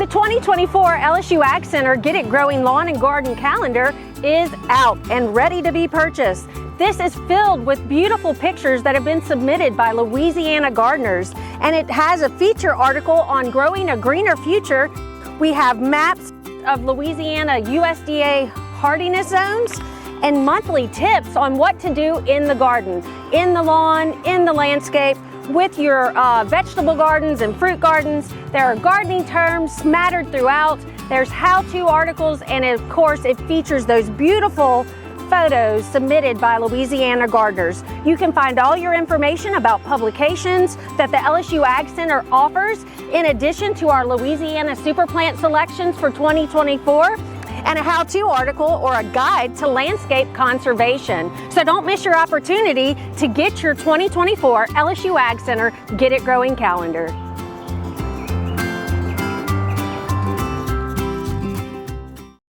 The 2024 LSU AgCenter Get It Growing Lawn and Garden Calendar is out and ready to be purchased. This is filled with beautiful pictures that have been submitted by Louisiana gardeners, and it has a feature article on growing a greener future. We have maps of Louisiana USDA hardiness zones and monthly tips on what to do in the garden, in the lawn, in the landscape, with your vegetable gardens and fruit gardens. There are gardening terms smattered throughout. There's how-to articles, and of course it features those beautiful photos submitted by Louisiana gardeners. You can find all your information about publications that the LSU AgCenter offers, in addition to our Louisiana super plant selections for 2024, and a how-to article or a guide to landscape conservation. So don't miss your opportunity to get your 2024 LSU AgCenter Get It Growing calendar.